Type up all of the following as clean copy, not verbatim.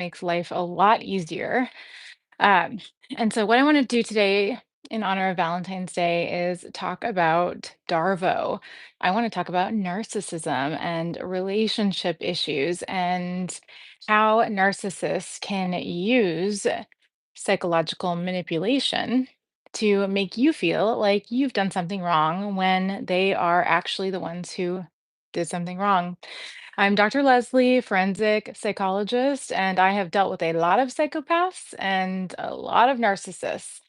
makes life a lot easier. Um, and so, what I want to do today in honor of Valentine's Day is talk about DARVO. I want to talk about narcissism and relationship issues and how narcissists can use psychological manipulation to make you feel like you've done something wrong when they are actually the ones who did something wrong. I'm Dr. Leslie, forensic psychologist, and I have dealt with a lot of psychopaths and a lot of narcissists.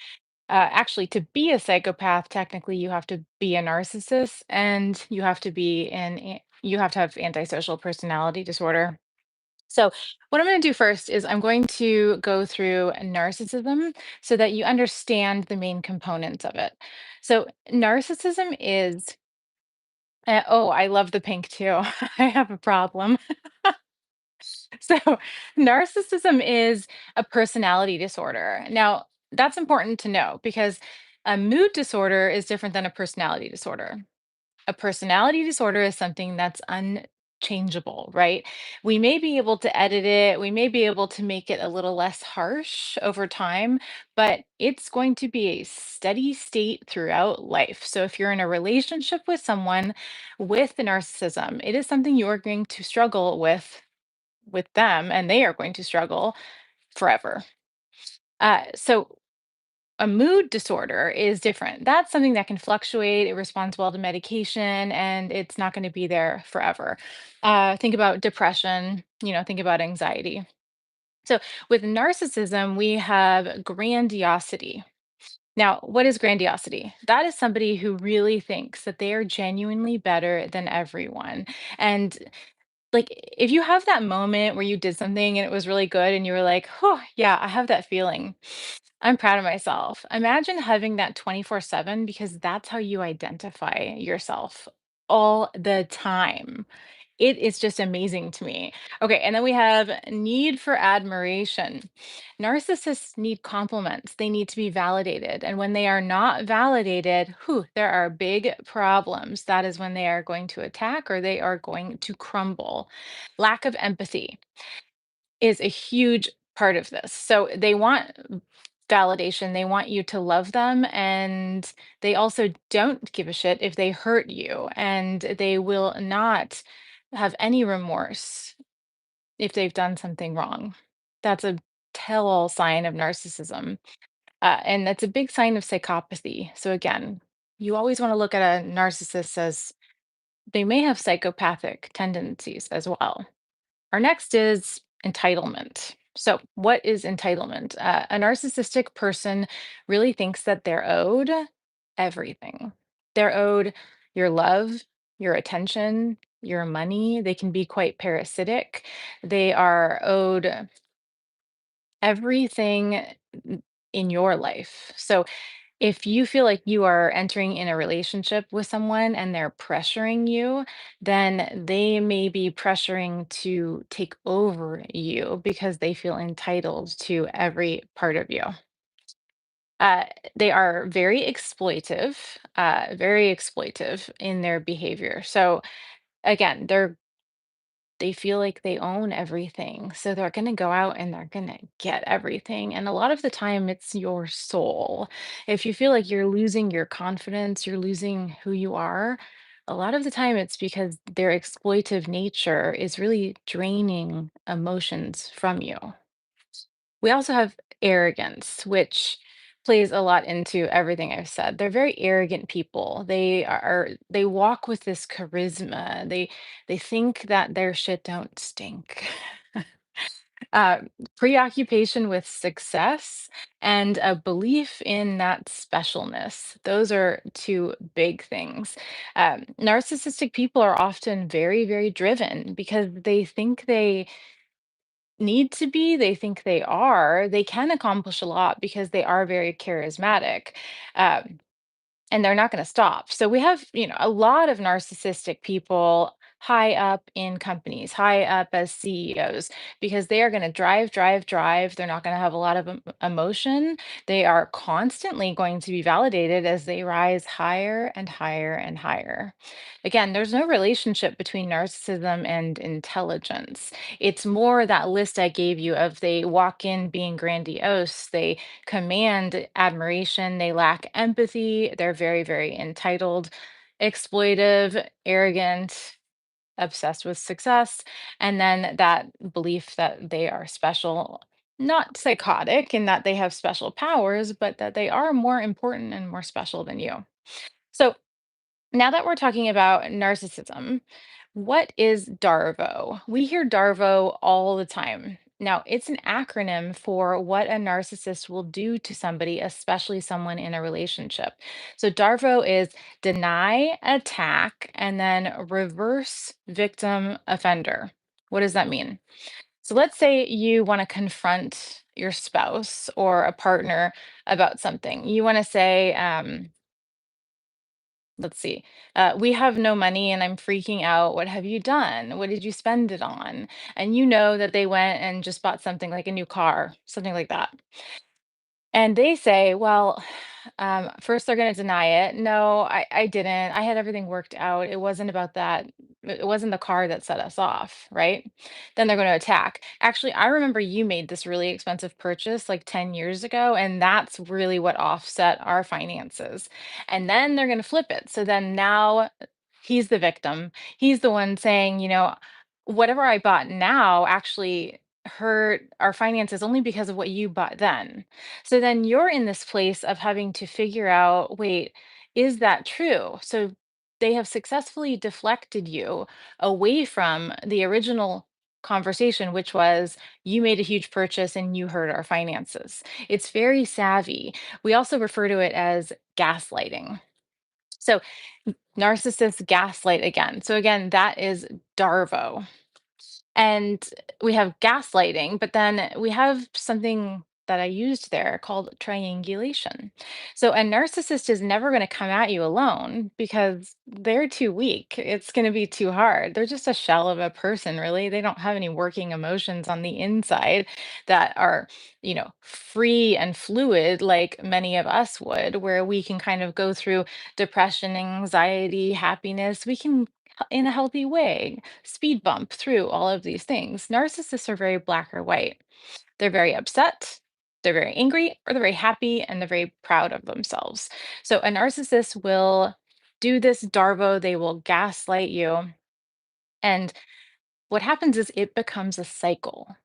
Actually, to be a psychopath, technically, you have to be a narcissist, and you have to have antisocial personality disorder. So, what I'm going to do first is I'm going to go through narcissism so that you understand the main components of it. So, narcissism is, oh, I love the pink too. I have a problem. So, narcissism is a personality disorder. Now, that's important to know because a mood disorder is different than a personality disorder. A personality disorder is something that's unchangeable, right? We may be able to edit it, we may be able to make it a little less harsh over time, but it's going to be a steady state throughout life. So, if you're in a relationship with someone with narcissism, it is something you're going to struggle with them, and they are going to struggle forever. So a mood disorder is different. That's something that can fluctuate. It responds well to medication, and it's not going to be there forever. Think about depression. Think about anxiety. So with narcissism, we have grandiosity. Now, what is grandiosity? That is somebody who really thinks that they are genuinely better than everyone. And like, if you have that moment where you did something and it was really good and you were like, "Oh, yeah, I have that feeling. I'm proud of myself." Imagine having that 24/7 because that's how you identify yourself all the time. It is just amazing to me. Okay, and then we have need for admiration. Narcissists need compliments. They need to be validated. And when they are not validated, there are big problems. That is when they are going to attack or they are going to crumble. Lack of empathy is a huge part of this. So they want validation, they want you to love them, and they also don't give a shit if they hurt you, and they will not have any remorse if they've done something wrong. That's a tell-all sign of narcissism. And that's a big sign of psychopathy. So again, you always want to look at a narcissist as they may have psychopathic tendencies as well. Our next is entitlement. So, what is entitlement? A narcissistic person really thinks that they're owed everything. They're owed your love, your attention, your money. They can be quite parasitic. They are owed everything in your life. So, if you feel like you are entering in a relationship with someone and they're pressuring you, then they may be pressuring to take over you because they feel entitled to every part of you. Uh, they are very exploitive in their behavior. So again, they feel like they own everything. So they're going to go out and they're going to get everything. And a lot of the time, it's your soul. If you feel like you're losing your confidence, you're losing who you are, a lot of the time it's because their exploitive nature is really draining emotions from you. We also have arrogance, which plays a lot into everything I've said. They're very arrogant people. They walk with this charisma. They think that their shit don't stink. uh, Preoccupation with success and a belief in that specialness. Those are two big things. Narcissistic people are often very, very driven because they think they need to be, they think they are, they can accomplish a lot because they are very charismatic. Um, and they're not going to stop. So we have, a lot of narcissistic people high up in companies, high up as CEOs, because they are going to drive, drive, drive. They're not going to have a lot of emotion. They are constantly going to be validated as they rise higher and higher and higher. Again, there's no relationship between narcissism and intelligence. It's more that list I gave you of they walk in being grandiose, they command admiration, they lack empathy, they're very, very entitled, exploitive, arrogant, obsessed with success, and then that belief that they are special, not psychotic in that they have special powers, but that they are more important and more special than you. So, now that we're talking about narcissism, what is DARVO? We hear DARVO all the time. Now, it's an acronym for what a narcissist will do to somebody, especially someone in a relationship. So, DARVO is deny, attack, and then reverse victim offender. What does that mean? So, let's say you want to confront your spouse or a partner about something. You want to say, let's see. We have no money and I'm freaking out. What have you done? What did you spend it on? And you know that they went and just bought something like a new car, something like that. And they say, well, first they're going to deny it. No, I didn't. I had everything worked out. It wasn't about that. It wasn't the car that set us off, right? Then they're going to attack. Actually, I remember you made this really expensive purchase like 10 years ago, and that's really what offset our finances. And then they're going to flip it. So then now he's the victim. He's the one saying, whatever I bought now actually hurt our finances only because of what you bought then. So then you're in this place of having to figure out, wait, is that true? So they have successfully deflected you away from the original conversation, which was you made a huge purchase and you hurt our finances. It's very savvy. We also refer to it as gaslighting. So narcissists gaslight again. So again, that is DARVO. And we have gaslighting, but then we have something that I used there called triangulation. So a narcissist is never going to come at you alone because they're too weak. It's going to be too hard. They're just a shell of a person, really. They don't have any working emotions on the inside that are, free and fluid like many of us would, where we can kind of go through depression, anxiety, happiness. We can in a healthy way speed bump through all of these things. Narcissists are very black or white. They're very upset, they're very angry, or they're very happy, and they're very proud of themselves. So a narcissist will do this DARVO, they will gaslight you. And what happens is it becomes a cycle.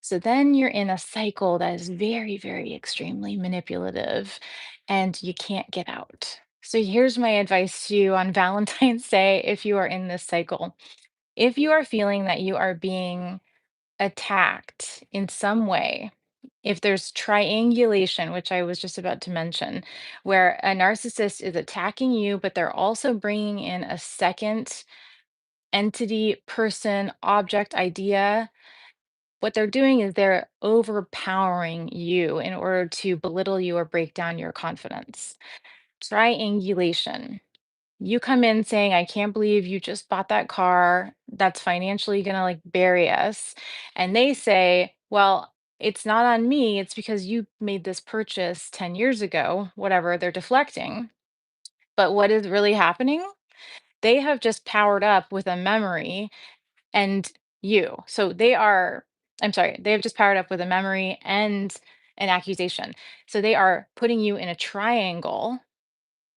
So then you're in a cycle that is very, very extremely manipulative and you can't get out. So here's my advice to you on Valentine's Day if you are in this cycle. If you are feeling that you are being attacked in some way, if there's triangulation, which I was just about to mention, where a narcissist is attacking you, but they're also bringing in a second entity, person, object, idea, what they're doing is they're overpowering you in order to belittle you or break down your confidence. Triangulation. You come in saying, I can't believe you just bought that car. That's financially going to like bury us. And they say, well, it's not on me. It's because you made this purchase 10 years ago, whatever. They're deflecting. But what is really happening? They have just powered up with a memory and you. So they are, I'm sorry, they have just powered up with a memory and an accusation. So they are putting you in a triangle.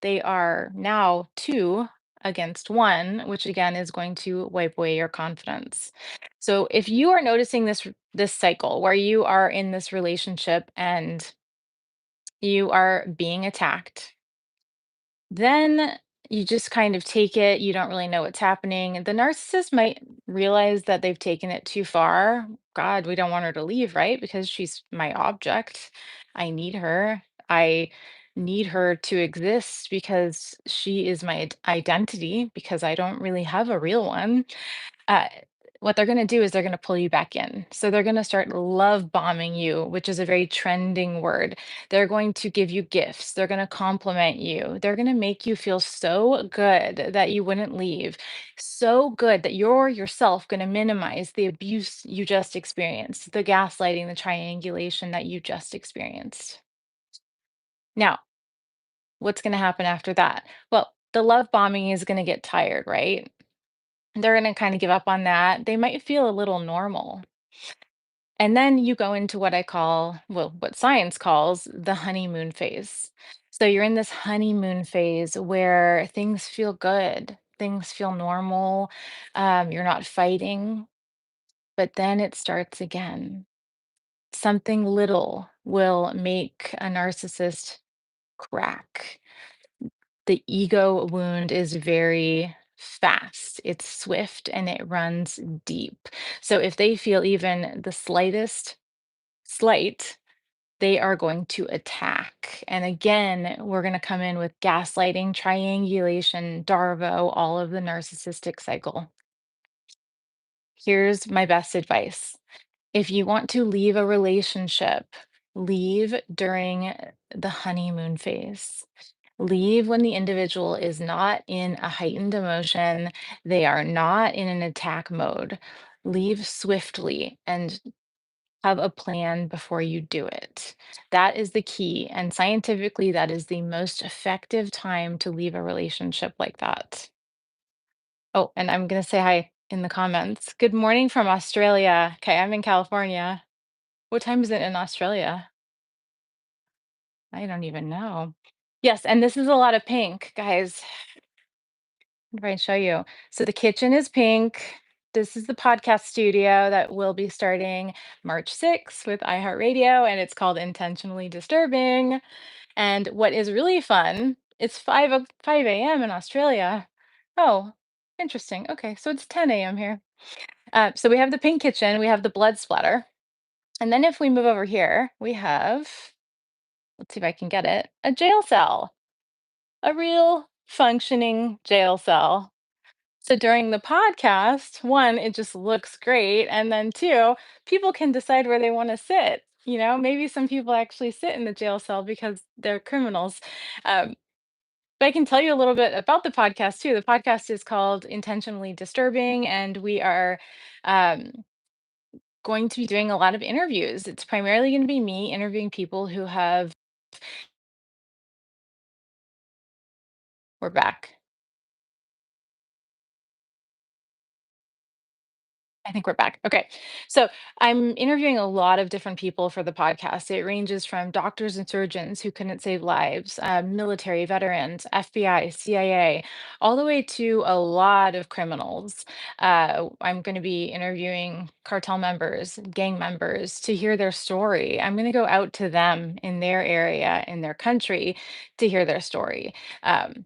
They are now two against one, which again is going to wipe away your confidence. So if you are noticing this cycle where you are in this relationship and you are being attacked, then you just kind of take it, you don't really know what's happening. The narcissist might realize that they've taken it too far. God, we don't want her to leave, right? Because she's my object. I need her. I need her to exist because she is my identity because I don't really have a real one. Uh, what they're going to do is they're going to pull you back in. So they're going to start love bombing you, which is a very trending word. They're going to give you gifts. They're going to compliment you. They're going to make you feel so good that you wouldn't leave. So good that you're yourself going to minimize the abuse you just experienced, the gaslighting, the triangulation that you just experienced. Now, what's going to happen after that? Well, the love bombing is going to get tired, right? They're going to kind of give up on that. They might feel a little normal. And then you go into what I call, well, what science calls the honeymoon phase. So you're in this honeymoon phase where things feel good, things feel normal, you're not fighting, but then it starts again. Something little will make a narcissist crack. The ego wound is very fast, it's swift, and it runs deep. So if they feel even the slightest slight, they are going to attack. And again, we're going to come in with gaslighting, triangulation, DARVO, all of the narcissistic cycle. Here's my best advice. If you want to leave a relationship, leave during the honeymoon phase. Leave when the individual is not in a heightened emotion, they are not in an attack mode. Leave swiftly and have a plan before you do it. That is the key. And scientifically, that is the most effective time to leave a relationship like that. Oh, and I'm going to say hi in the comments. Good morning from Australia. Okay, I'm in California. What time is it in Australia? I don't even know. Yes, and this is a lot of pink, guys. If I can show you. So the kitchen is pink. This is the podcast studio that will be starting March 6th with iHeartRadio, and it's called Intentionally Disturbing. And what is really fun, it's 5 a.m. in Australia. Oh, interesting. Okay, so it's 10 a.m. here. So we have the pink kitchen, we have the blood splatter. And then if we move over here, we have, let's see if I can get it, a jail cell, a real functioning jail cell. So during the podcast, one, it just looks great. And then two, people can decide where they want to sit. Maybe some people actually sit in the jail cell because they're criminals. Um, but I can tell you a little bit about the podcast too. The podcast is called Intentionally Disturbing, and we are um, going to be doing a lot of interviews. It's primarily going to be me interviewing people who have, we're back. I think we're back. Okay. So I'm interviewing a lot of different people for the podcast. It ranges from doctors and surgeons who couldn't save lives, military veterans, FBI, CIA, all the way to a lot of criminals. I'm going to be interviewing cartel members, gang members to hear their story. I'm going to go out to them in their area, in their country to hear their story. Um,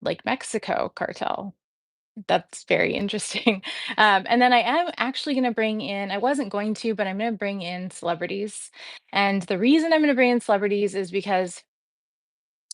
like Mexico cartel. That's very interesting. And then I am actually going to bring in, I wasn't going to, but I'm going to bring in celebrities. And the reason I'm going to bring in celebrities is because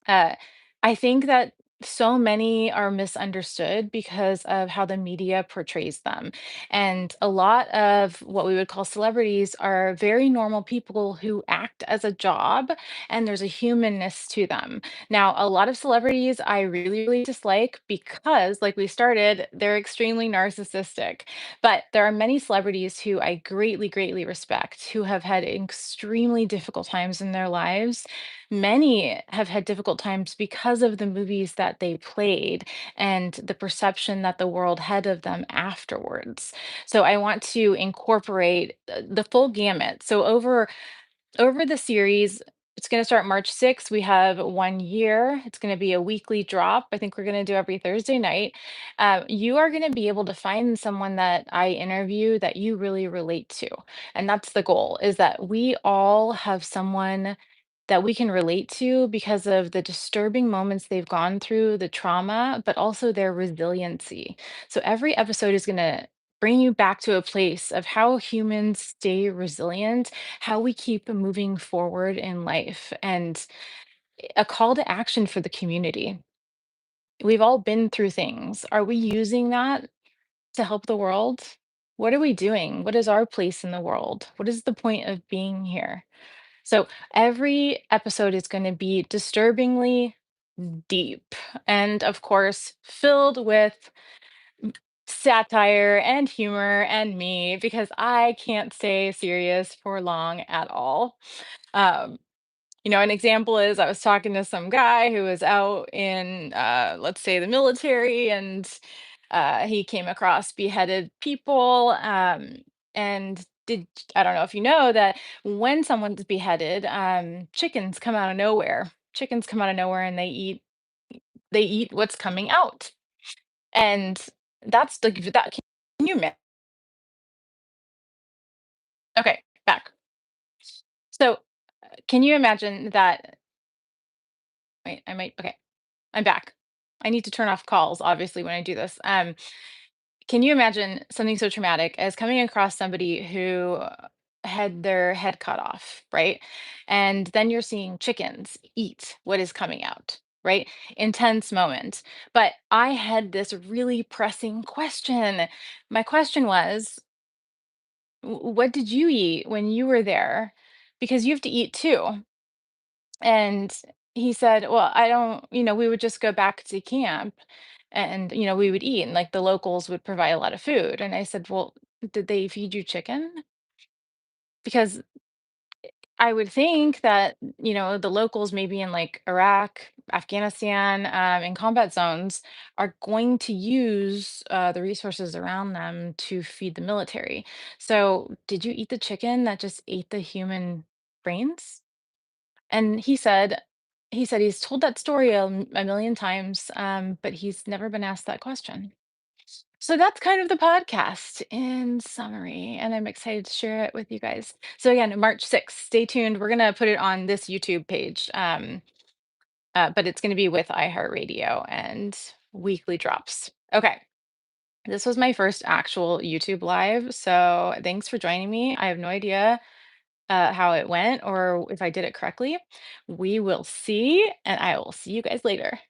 uh, I think that so many are misunderstood because of how the media portrays them. And a lot of what we would call celebrities are very normal people who act as a job, and there's a humanness to them. Now, a lot of celebrities I really, really dislike because, like we started, they're extremely narcissistic. But there are many celebrities who I greatly, greatly respect who have had extremely difficult times in their lives. Many have had difficult times because of the movies that they played and the perception that the world had of them afterwards. So I want to incorporate the full gamut. So over the series, it's going to start March 6th. We have 1 year. It's going to be a weekly drop. I think we're going to do every Thursday night. You are going to be able to find someone that I interview that you really relate to. And that's the goal, is that we all have someone that we can relate to because of the disturbing moments they've gone through, the trauma, but also their resiliency. So every episode is going to bring you back to a place of how humans stay resilient, how we keep moving forward in life, and a call to action for the community. We've all been through things. Are we using that to help the world? What are we doing? What is our place in the world? What is the point of being here? So every episode is going to be disturbingly deep and, of course, filled with satire and humor and me because I can't stay serious for long at all. Um, an example is I was talking to some guy who was out in, let's say, the military, and he came across beheaded people. And I don't know if you know that when someone's beheaded, chickens come out of nowhere. Chickens come out of nowhere and they eat what's coming out. And that's that. Can you imagine? Okay, back. So, can you imagine that? Wait, I might. Okay, I'm back. I need to turn off calls, obviously, when I do this. Can you imagine something so traumatic as coming across somebody who had their head cut off, right? And then you're seeing chickens eat what is coming out, right? Intense moment. But I had this really pressing question. My question was, what did you eat when you were there? Because you have to eat too. And he said, "Well, I don't, we would just go back to camp and, we would eat, and like the locals would provide a lot of food." And I said, "Well, did they feed you chicken?" Because I would think that, the locals maybe in like Iraq, Afghanistan, in combat zones are going to use the resources around them to feed the military. So, did you eat the chicken that just ate the human brains? And he said he's told that story a million times, but he's never been asked that question. So that's kind of the podcast in summary, and I'm excited to share it with you guys. So again, March 6th, stay tuned. We're gonna put it on this YouTube page, but it's gonna be with iHeartRadio and weekly drops. Okay, this was my first actual YouTube live, so thanks for joining me. I have no idea how it went or if I did it correctly. We will see, and I will see you guys later.